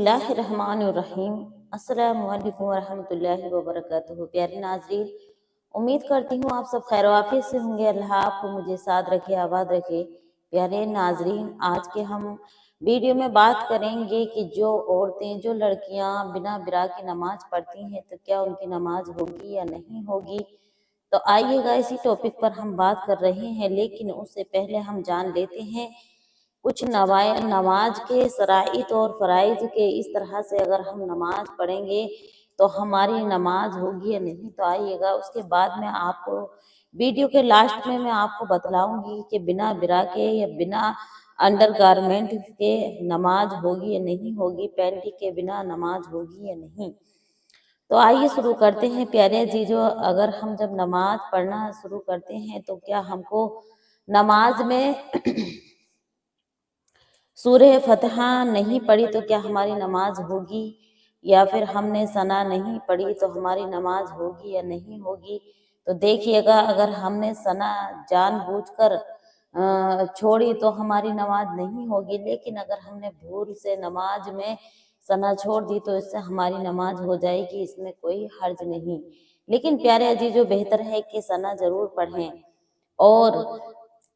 बिस्मिल्लाहिर्रहमानिर्रहीम। अस्सलाम वालेकुम वरहमतुल्लाहि वबरकातुहू। प्यारे नाज़रीन, उम्मीद करती हूँ आप सब खैर वाफियत से होंगे। अल्लाह आपको मुझे साथ रखे, आबाद रखे। प्यारे नाज़रीन, आज के हम वीडियो में बात करेंगे कि जो औरतें, जो लड़कियाँ बिना बिरा की नमाज पढ़ती हैं तो क्या उनकी नमाज होगी या नहीं होगी। तो आइएगा इसी टॉपिक पर हम बात कर रहे हैं, लेकिन उससे पहले हम जान लेते हैं कुछ नमाज के शराइत और फ़राइज़ के। इस तरह से अगर हम नमाज पढ़ेंगे तो हमारी नमाज होगी या नहीं। तो आइएगा उसके बाद में आपको वीडियो के लास्ट में मैं आपको बतलाऊंगी कि बिना बिरा के या बिना अंडरगारमेंट के नमाज होगी या नहीं होगी, पैंटी के बिना नमाज होगी या नहीं। तो आइए शुरू करते हैं प्यारे अजीजों। अगर हम जब नमाज पढ़ना शुरू करते हैं तो क्या हमको नमाज में सूरह फतहा नहीं पढ़ी तो क्या हमारी नमाज होगी, या फिर हमने सना नहीं पढ़ी तो हमारी नमाज होगी या नहीं होगी। तो देखिएगा, अगर हमने सना जानबूझकर छोड़ी तो हमारी नमाज नहीं होगी, लेकिन अगर हमने भूल से नमाज में सना छोड़ दी तो इससे हमारी नमाज हो जाएगी, इसमें कोई हर्ज नहीं। लेकिन प्यारे अजीजों, बेहतर है कि सना जरूर पढ़ें। और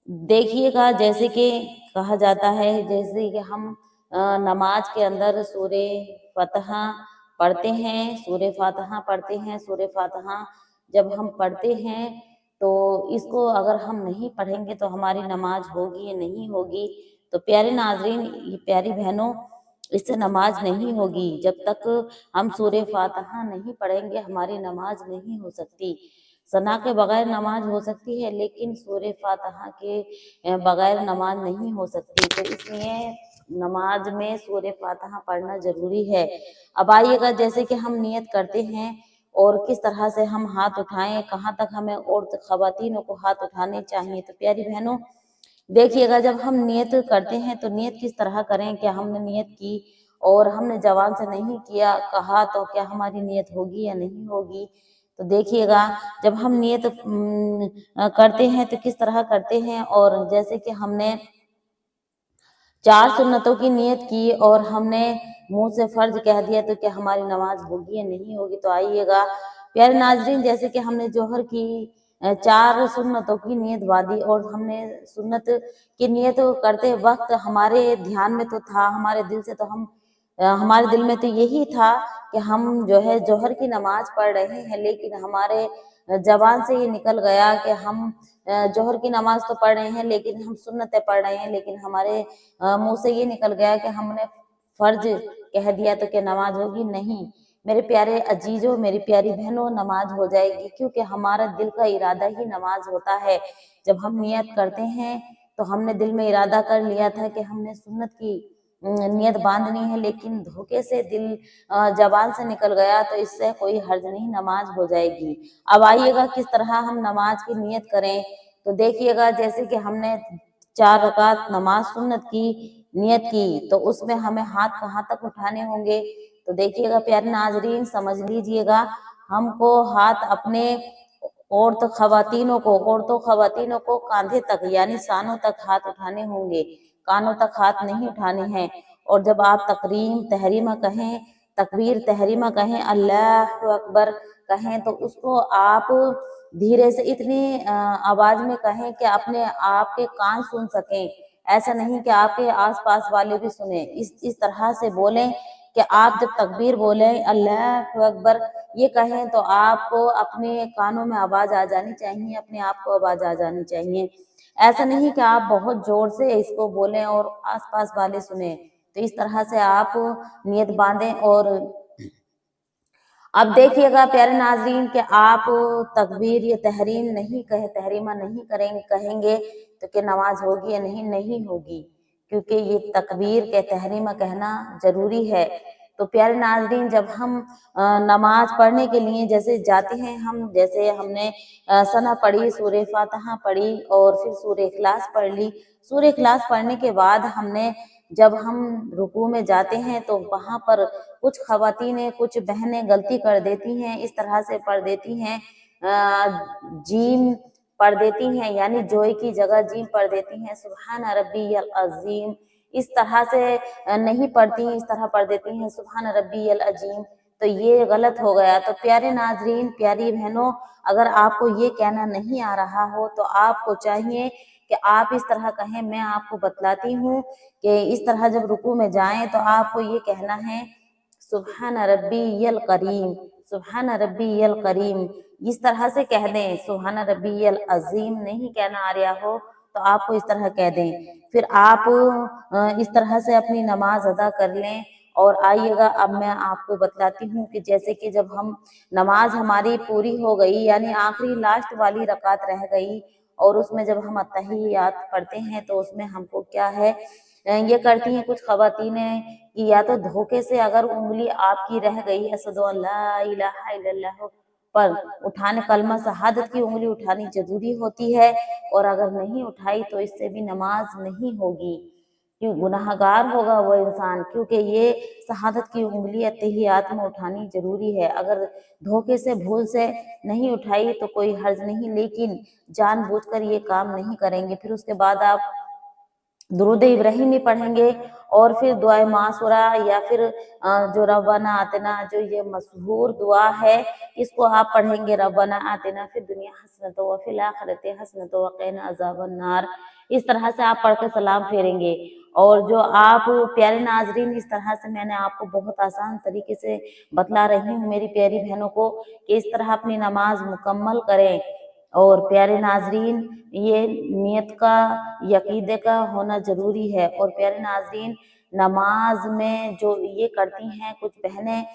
देखिएगा, जैसे कि कहा जाता है, जैसे कि हम नमाज के अंदर सूरे फतहा पढ़ते हैं, सूरे फातहा पढ़ते हैं। सूरे फातहा जब हम पढ़ते हैं तो इसको अगर हम नहीं पढ़ेंगे तो हमारी नमाज होगी या नहीं होगी। तो प्यारे नाजरीन, ये प्यारी बहनों, इससे नमाज नहीं होगी। जब तक हम सूरे फातहा नहीं पढ़ेंगे हमारी नमाज नहीं हो सकती। सना के बगैर नमाज हो सकती है, लेकिन सूरे फातहा के बगैर नमाज नहीं हो सकती। तो इसलिए नमाज में सूरे फातहा पढ़ना जरूरी है। अब आइएगा, जैसे कि हम नियत करते हैं और किस तरह से हम हाथ उठाएं, कहाँ तक हमें औरत खवातीनों को हाथ उठाने चाहिए। तो प्यारी बहनों, देखिएगा, जब हम नियत करते हैं तो नियत किस तरह करें। क्या हमने नियत की और हमने जबान से नहीं किया कहा तो क्या हमारी नियत होगी या नहीं होगी। तो देखिएगा, जब हम नियत करते हैं तो किस तरह करते हैं। और जैसे कि हमने 4 सुन्नतों की नियत की और हमने मुंह से फर्ज कह दिया तो क्या हमारी नमाज होगी या नहीं होगी। तो आइएगा प्यारे नाजरीन, जैसे कि हमने जोहर की 4 सुन्नतों की नियत बांधी और हमने सुन्नत की नियत करते वक्त हमारे ध्यान में तो था, हमारे दिल से तो हमारे दिल में तो यही था कि हम जो है जोहर की नमाज पढ़ रहे हैं, लेकिन हमारे जबान से ये निकल गया कि हम जोहर की नमाज तो पढ़ रहे हैं लेकिन हम सुन्नतें पढ़ रहे हैं। लेकिन हमारे मुंह से ये निकल गया कि हमने फर्ज कह दिया तो क्या नमाज होगी। नहीं मेरे प्यारे अजीजों, मेरी प्यारी बहनों, नमाज हो जाएगी, क्योंकि हमारा दिल का इरादा ही नमाज होता है। जब हम नियत करते हैं तो हमने दिल में इरादा कर लिया था कि हमने सुन्नत की नियत बांधनी है, लेकिन धोखे से दिल जबान से निकल गया तो इससे कोई हर्ज नहीं, नमाज हो जाएगी। अब आइएगा किस तरह हम नमाज की नियत करें। तो देखिएगा, जैसे कि हमने 4 रकात नमाज सुन्नत की नियत की तो उसमें हमें हाथ कहाँ तक उठाने होंगे। तो देखिएगा प्यारे नाजरीन, समझ लीजिएगा, हमको हाथ अपने औरतों खवातीनों को कांधे तक यानी सानों तक हाथ उठाने होंगे, कानों तक हाथ नहीं उठाने हैं। और जब आप तकबीर तहरीमा कहें, अल्लाह अकबर कहें, तो उसको आप धीरे से इतनी आवाज में कहें कि अपने आपके कान सुन सकें। ऐसा नहीं कि आपके आसपास वाले भी सुने। इस तरह से बोलें कि आप जब तकबीर बोलें अल्लाह अकबर ये कहें तो आपको अपने कानों में आवाज आ जानी चाहिए, अपने आप को आवाज आ जानी चाहिए। ऐसा नहीं कि आप बहुत जोर से इसको बोलें और आसपास वाले सुने। तो इस तरह से आप नियत बांधें। और अब देखिएगा प्यारे नाजरीन कि आप तकबीर या तहरीमा नहीं कहेंगे तो क्या नमाज होगी या नहीं होगी, क्योंकि ये तकबीर के तहरीमा कहना जरूरी है। तो प्यारे नाजरीन, जब हम नमाज पढ़ने के लिए जैसे जाते हैं, जैसे हमने सना पढ़ी, सूरह फातिहा पढ़ी और फिर सूरह इखलास पढ़ ली। सूरह इखलास पढ़ने के बाद जब हम रुकू में जाते हैं तो वहां पर कुछ खवातीनें, कुछ बहनें गलती कर देती हैं, इस तरह से पढ़ देती हैं, जीम पढ़ देती हैं, यानी जोई की जगह जीम पढ़ देती हैं, सुभान रब्बियल अजीम। इस तरह से नहीं पढ़ती, इस तरह पढ़ देती हैं सुभान रब्बियल अजीम, तो ये गलत हो गया। तो प्यारे नाजरीन, प्यारी बहनों, अगर आपको ये कहना नहीं आ रहा हो तो आपको चाहिए कि आप इस तरह कहें। मैं आपको बतलाती हूँ कि इस तरह जब रुकू में जाएं तो आपको ये कहना है सुभान रब्बियल करीम, सुभान रब्बियल करीम, इस तरह से कह दें। सुभान रब्बियल अजीम नहीं कहना आ रहा हो तो आपको इस तरह कह दें। फिर आप इस तरह से अपनी नमाज अदा कर लें। और आइएगा अब मैं आपको बतलाती हूँ कि जैसे कि जब हम नमाज हमारी पूरी हो गई, यानी आखिरी लास्ट वाली रकात रह गई, और उसमें जब हम अत्तहियात पढ़ते हैं तो उसमें हमको क्या है, ये करती हैं कुछ ख़वातीनें कि या तो धोखे से अगर उंगली आपकी रह गई अशहदु अल्ला इलाहा इल्लल्लाह पर उठाने, कलमा शहादत की उंगली उठानी जरूरी होती है, और अगर नहीं उठाई तो इससे भी नमाज नहीं होगी, क्यों गुनाहगार होगा वो इंसान, क्योंकि ये शहादत की उंगली अत्तहियात में उठानी जरूरी है। अगर धोखे से भूल से नहीं उठाई तो कोई हर्ज नहीं, लेकिन जानबूझकर ये काम नहीं करेंगे। फिर उसके बाद आप दुरूद इब्राहिमी पढ़ेंगे, और फिर दुआए मासूरा, या फिर जो रब्बाना आतिना, जो ये मशहूर दुआ है, इसको आप पढ़ेंगे। रब्बाना आतिना फिर दुनिया हसनत व फिल आखिरति हसनत व क़िना अज़ाबन नार, इस तरह से आप पढ़ के सलाम फेरेंगे। और जो आप प्यारे नाजरीन, इस तरह से मैंने आपको बहुत आसान तरीके से बतला रही हूँ मेरी प्यारी बहनों को कि इस तरह अपनी नमाज मुकम्मल करें। और प्यारे नाजरीन, ये नियत का, यकीदे का होना जरूरी है। और प्यारे नाजरीन, नमाज में जो ये करती हैं कुछ बहनें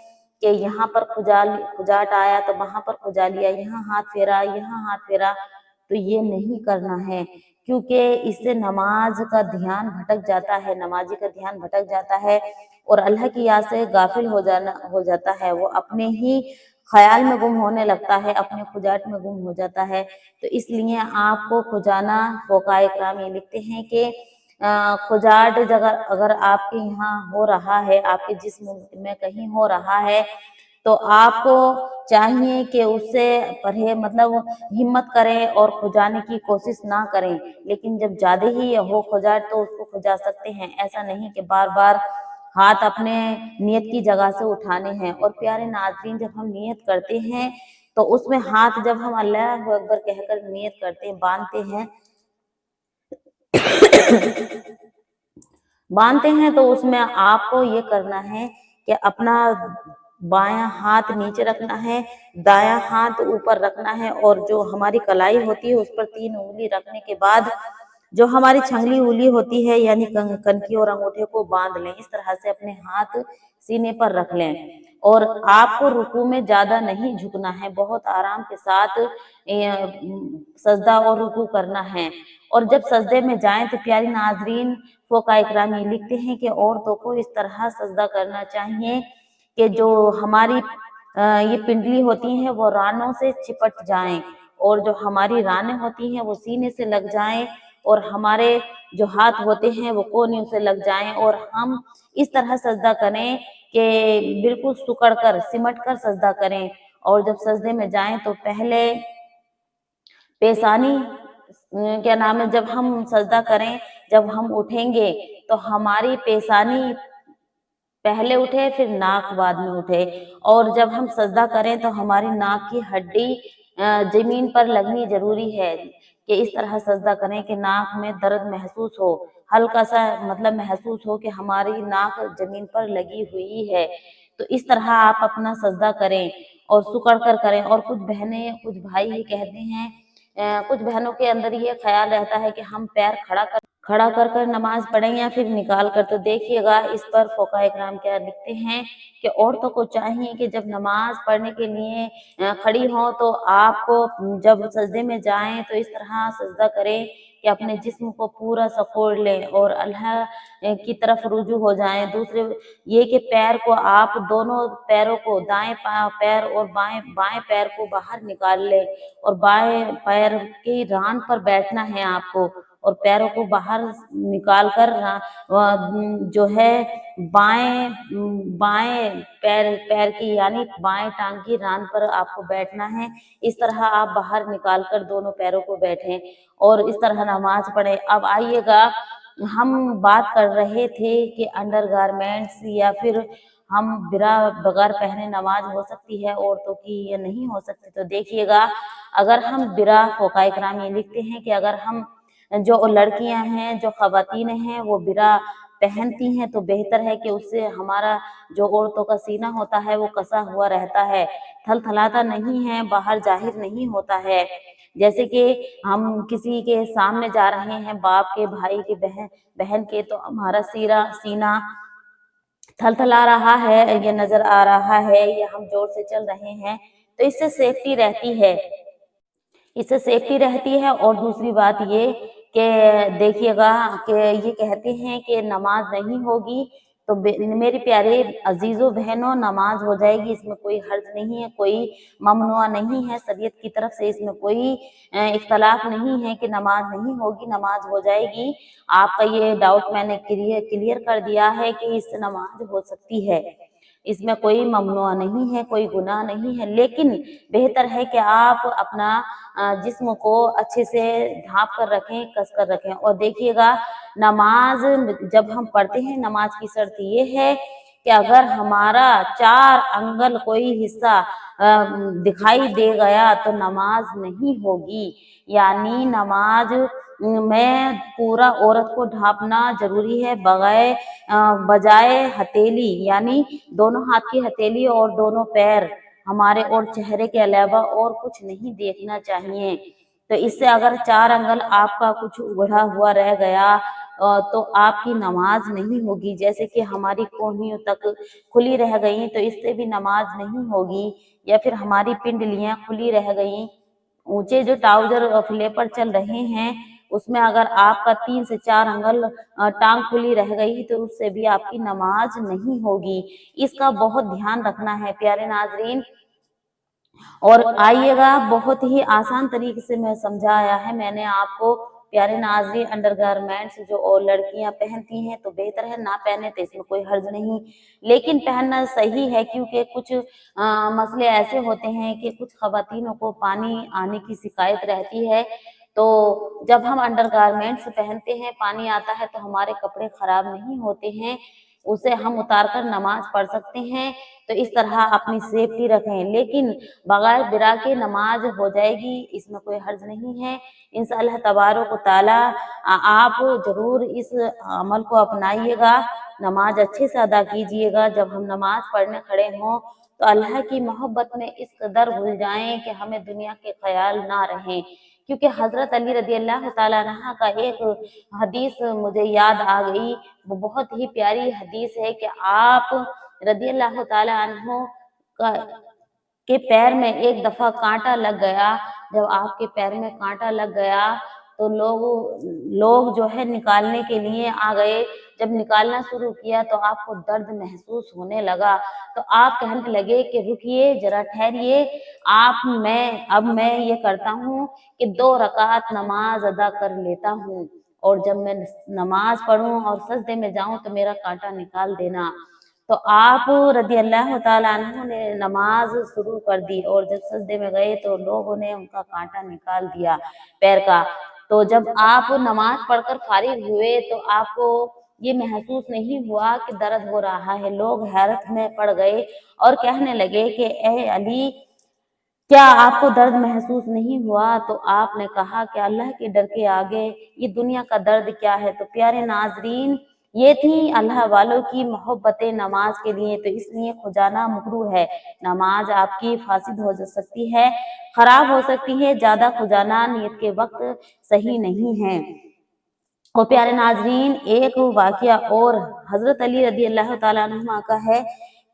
कि यहाँ पर खुजाट आया तो वहां पर खुजा लिया, यहाँ हाथ फेरा, यहाँ हाथ फेरा, तो ये नहीं करना है, क्योंकि इससे नमाज का ध्यान भटक जाता है, नमाजी का ध्यान भटक जाता है, और अल्लाह की याद से गाफिल हो जाता है। वो अपने ही ख्याल में गुम होने लगता है, अपने खुजाट में गुम हो जाता है। तो इसलिए आपको खुजाना, फ़ुक़हा इकराम ये लिखते हैं कि खुजाट जगह अगर आपके यहाँ हो रहा है, आपके जिस्म में कहीं हो रहा है, तो आपको चाहिए कि उससे मतलब हिम्मत करें और खुजाने की कोशिश ना करें। लेकिन जब ज्यादा ही हो खुजाट तो उसको खुजा सकते हैं, ऐसा नहीं कि बार बार हाथ अपने नियत की जगह से उठाने हैं। और प्यारे नाज़रीन, जब हम नियत करते हैं तो उसमें हाथ जब हम अल्लाह अकबर कहकर नियत करते हैं, बांधते हैं, तो उसमें आपको ये करना है कि अपना बायां हाथ नीचे रखना है, दायां हाथ ऊपर रखना है, और जो हमारी कलाई होती है उस पर 3 उंगली रखने के बाद जो हमारी छंगली उंगली होती है, यानी कनकी और अंगूठे को बांध लें। इस तरह से अपने हाथ सीने पर रख लें। और आपको रुकू में ज्यादा नहीं झुकना है, बहुत आराम के साथ सजदा और रुकू करना है। और जब सजदे में जाएं तो प्यारी नाजरीन, फ़ुक़हा इकराम ये लिखते हैं कि औरतों को इस तरह सजदा करना चाहिए कि जो हमारी ये पिंडली होती हैं वो रानों से चिपट जाएं, और जो हमारी रानें होती हैं वो सीने से लग जाएं, और हमारे जो हाथ होते हैं वो कोहनियों से लग जाएं, और हम इस तरह सजदा करें कि बिल्कुल सुकड़ कर, सिमट कर सजदा करें। और जब सजदे में जाएं तो पहले पेशानी, क्या नाम है, जब हम सजदा करें, जब हम उठेंगे तो हमारी पेशानी पहले उठे, फिर नाक बाद में उठे। और जब हम सजदा करें तो हमारी नाक की हड्डी जमीन पर लगनी जरूरी है, कि इस तरह सजदा करें कि नाक में दर्द महसूस हो, हल्का सा मतलब महसूस हो कि हमारी नाक जमीन पर लगी हुई है। तो इस तरह आप अपना सजदा करें और सुकड़ कर करें। और कुछ बहनें, कुछ भाई ये कहते हैं, कुछ बहनों के अंदर ये ख्याल रहता है कि हम पैर खड़ा कर नमाज पढ़ें या फिर निकाल कर। तो देखिएगा इस पर फ़ुक़हा इकराम क्या लिखते हैं कि औरतों को चाहिए कि जब नमाज पढ़ने के लिए खड़ी हों तो आपको जब सजदे में जाएं तो इस तरह सजदा करें कि अपने जिस्म को पूरा सकोड़ लें और अल्लाह की तरफ रुजू हो जाएं। दूसरे ये कि पैर को आप दोनों पैरों को, दाएं पैर और बाएं पैर को बाहर निकाल लें, और बाएं पैर की रान पर बैठना है आपको, और पैरों को बाहर निकाल कर जो है बाएं बाएं पैर की, यानी बाएं टांग की रान पर आपको बैठना है। इस तरह आप बाहर निकाल कर दोनों पैरों को बैठें और इस तरह नमाज पढ़ें। अब आइएगा ہم بات کر رہے تھے کہ انڈر گارمنٹس یا پھر ہم برا بغیر پہنے نماز ہو سکتی ہے عورتوں کی یا نہیں ہو سکتی، تو دیکھیے گا اگر ہم برا فقہائے کرام یہ لکھتے ہیں کہ اگر ہم جو لڑکیاں ہیں جو خواتین ہیں وہ برا پہنتی ہیں تو بہتر ہے کہ اس سے ہمارا جو عورتوں کا سینہ ہوتا ہے وہ کسا ہوا رہتا ہے، تھل تھلاتا نہیں ہے، باہر ظاہر نہیں ہوتا ہے۔ جیسے کہ ہم کسی کے سامنے جا رہے ہیں، باپ کے، بھائی کے، بہن کے، تو ہمارا سینہ تھل تھلا رہا ہے یا نظر آ رہا ہے یا ہم زور سے چل رہے ہیں تو اس سے سیفٹی رہتی ہے، اس سے سیفٹی رہتی ہے۔ اور دوسری بات یہ کہ دیکھیے گا کہ یہ کہتے ہیں کہ نماز نہیں ہوگی، تو میری پیارے عزیزوں بہنوں نماز ہو جائے گی، اس میں کوئی حرج نہیں ہے، کوئی ممنوع نہیں ہے، شریعت کی طرف سے اس میں کوئی اختلاف نہیں ہے کہ نماز نہیں ہوگی، نماز ہو جائے گی۔ آپ کا یہ ڈاؤٹ میں نے کلیئر کر دیا ہے کہ اس سے نماز ہو سکتی ہے، اس میں کوئی ممنوع نہیں ہے، کوئی گناہ نہیں ہے، لیکن بہتر ہے کہ آپ اپنا جسم کو اچھے سے ڈھانپ کر رکھیں، کس کر رکھیں۔ اور دیکھیے گا نماز جب ہم پڑھتے ہیں، نماز کی شرط یہ ہے کہ اگر ہمارا 4 انگل کوئی حصہ دکھائی دے گیا تو نماز نہیں ہوگی، یعنی نماز میں پورا عورت کو ڈھانپنا ضروری ہے، بجائے ہتھیلی، یعنی دونوں ہاتھ کی ہتھیلی اور دونوں پیر ہمارے اور چہرے کے علاوہ اور کچھ نہیں دیکھنا چاہیے۔ تو اس سے اگر 4 انگل آپ کا کچھ اگڑا ہوا رہ گیا تو آپ کی نماز نہیں ہوگی، جیسے کہ ہماری کوہنیوں تک کھلی رہ گئی تو اس سے بھی نماز نہیں ہوگی، یا پھر ہماری پنڈلیاں کھلی رہ گئیں، اونچے جو ٹراؤزر فلیپر چل رہے ہیں اس میں اگر آپ کا 3 سے 4 انگل ٹانگ کھلی رہ گئی تو اس سے بھی آپ کی نماز نہیں ہوگی۔ اس کا بہت دھیان رکھنا ہے پیارے ناظرین۔ اور آئیے گا بہت ہی آسان طریقے سے میں سمجھایا ہے میں نے آپ کو پیارے ناظرین، انڈر گارمنٹس جو لڑکیاں پہنتی ہیں تو بہتر ہے نہ پہنے تو اس میں کوئی حرج نہیں، لیکن پہننا صحیح ہے، کیونکہ کچھ مسئلے ایسے ہوتے ہیں کہ کچھ خواتینوں کو پانی آنے کی شکایت رہتی ہے، تو جب ہم انڈر گارمنٹس پہنتے ہیں پانی آتا ہے تو ہمارے کپڑے خراب نہیں ہوتے ہیں، اسے ہم اتار کر نماز پڑھ سکتے ہیں۔ تو اس طرح اپنی سیفٹی رکھیں، لیکن بغیر برا کے نماز ہو جائے گی، اس میں کوئی حرج نہیں ہے۔ انشاءاللہ تبارک و تعالی آپ ضرور اس عمل کو اپنائیے گا، نماز اچھے سے ادا کیجیے گا۔ جب ہم نماز پڑھنے کھڑے ہوں تو اللہ کی محبت میں اس قدر بھول جائیں کہ ہمیں دنیا کے خیال نہ رہیں، کیونکہ حضرت علی رضی اللہ تعالیٰ عنہ کا ایک حدیث مجھے یاد آ گئی، وہ بہت ہی پیاری حدیث ہے کہ آپ رضی اللہ تعالیٰ عنہ کے پیر میں ایک دفعہ کانٹا لگ گیا، جب آپ کے پیر میں کانٹا لگ گیا تو لوگ جو ہے نکالنے کے لیے آ گئے، جب نکالنا شروع کیا تو آپ کو درد محسوس ہونے لگا، تو آپ کہنے لگے کہ رکیے ذرا ٹھہریے، اب میں یہ کرتا ہوں کہ 2 رکعت نماز ادا کر لیتا ہوں، اور جب میں نماز پڑھوں اور سجدے میں جاؤں تو میرا کانٹا نکال دینا۔ تو آپ رضی اللہ تعالیٰ عنہ نے نماز شروع کر دی، اور جب سجدے میں گئے تو لوگوں نے ان کا کانٹا نکال دیا پیر کا۔ تو جب آپ نماز پڑھ کر فارغ ہوئے تو آپ کو یہ محسوس نہیں ہوا کہ درد ہو رہا ہے، لوگ حیرت میں پڑ گئے اور کہنے لگے کہ اے علی، کیا آپ کو درد محسوس نہیں ہوا؟ تو آپ نے کہا کہ اللہ کے ڈر کے آگے یہ دنیا کا درد کیا ہے۔ تو پیارے ناظرین، یہ تھی اللہ والوں کی محبت نماز کے لیے، تو اس لیے کھجانا مکروہ ہے، نماز آپ کی فاسد ہو سکتی ہے، خراب ہو سکتی ہے، زیادہ کھجانا نیت کے وقت صحیح نہیں ہے۔ اور پیارے ناظرین، ایک واقعہ اور حضرت علی رضی اللہ تعالیٰ عنہ کا ہے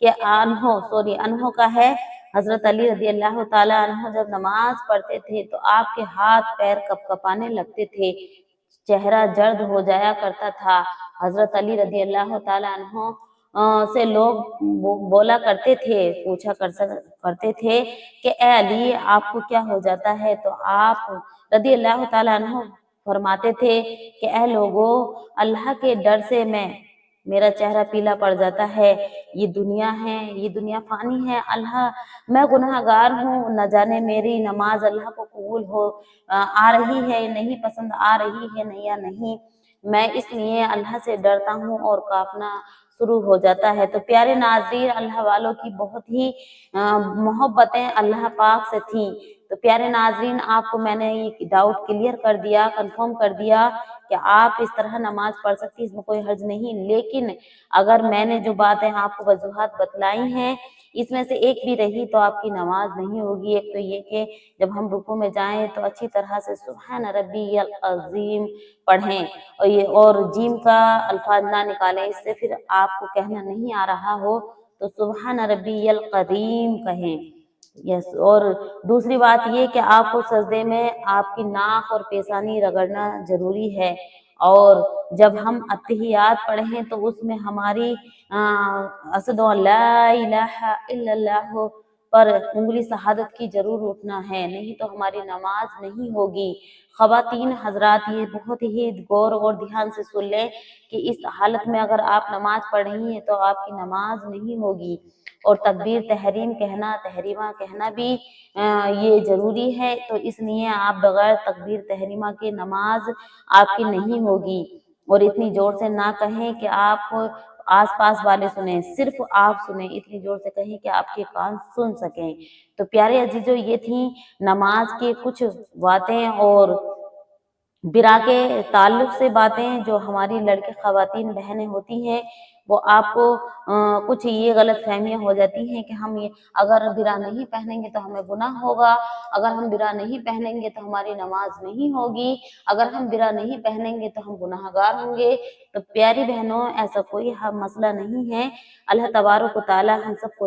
کہ انہوں کا ہے، حضرت علی رضی اللہ تعالیٰ عنہ جب نماز پڑھتے تھے تو آپ کے ہاتھ پیر کپکپانے لگتے تھے، چہرہ زرد ہو جایا کرتا تھا۔ حضرت علی رضی اللہ تعالیٰ عنہ سے لوگ بولا کرتے تھے، پوچھا کرتے تھے کہ اے علی آپ کو کیا ہو جاتا ہے؟ تو آپ رضی اللہ تعالیٰ عنہ فرماتے تھے کہ اے لوگو، اللہ کے ڈر سے میرا چہرہ پیلا پڑ جاتا ہے، یہ دنیا ہے، یہ دنیا فانی ہے، میں گناہ گار ہوں، نہ جانے میری نماز اللہ کو قبول آ رہی ہے نہیں، پسند آ رہی ہے یا نہیں، میں اس لیے اللہ سے ڈرتا ہوں اور کانپنا شروع ہو جاتا ہے۔ تو پیارے ناظرین، اللہ والوں کی بہت ہی محبتیں اللہ پاک سے تھیں۔ تو پیارے ناظرین، آپ کو میں نے یہ ڈاؤٹ کلیئر کر دیا، کنفرم کر دیا کہ آپ اس طرح نماز پڑھ سکتی، اس میں کوئی حرج نہیں۔ لیکن اگر میں نے جو باتیں آپ کو وضاحت بتلائی ہیں اس میں سے ایک بھی رہی تو آپ کی نماز نہیں ہوگی۔ ایک تو یہ کہ جب ہم رکوع میں جائیں تو اچھی طرح سے سبحان ربی العظیم پڑھیں، اور جیم کا الفاظ نہ نکالیں۔ اس سے پھر آپ کو کہنا نہیں آ رہا ہو تو سبحان ربی القدیم کہیں۔ اور دوسری بات یہ کہ آپ کو سجدے میں آپ کی ناک اور پیشانی رگڑنا ضروری ہے، اور جب ہم اتحیات پڑھیں تو اس میں ہماری اشہد ان لا الہ الا اللہ پر انگلی شہادت کی ضرور اٹھنا ہے، نہیں تو ہماری نماز نہیں ہوگی۔ خواتین حضرات، یہ بہت ہی غور اور دھیان سے سن لیں کہ اس حالت میں اگر آپ نماز پڑھ رہی ہیں تو آپ کی نماز نہیں ہوگی۔ اور تکبیر تحریم کہنا، تحریمہ کہنا بھی یہ ضروری ہے، تو اس لیے آپ بغیر تکبیر تحریمہ کے نماز آپ کی نہیں ہوگی۔ اور اتنی زور سے نہ کہیں کہ آپ آس پاس والے سنیں، صرف آپ سنیں، اتنی زور سے کہیں کہ آپ کے کان سن سکیں۔ تو پیارے عزیزو، یہ تھیں نماز کے کچھ باتیں اور برا کے تعلق سے باتیں جو ہماری لڑکے خواتین بہنیں ہوتی ہیں، وہ آپ کو کچھ یہ غلط فہمیاں ہو جاتی ہیں کہ ہم اگر برا نہیں پہنیں گے تو ہمیں گناہ ہوگا، اگر ہم برا نہیں پہنیں گے تو ہماری نماز نہیں ہوگی، اگر ہم برا نہیں پہنیں گے تو ہم گناہ گار ہوں گے۔ تو پیاری بہنوں، ایسا کوئی مسئلہ نہیں ہے۔ اللہ تبارک و تعالی ہم سب کو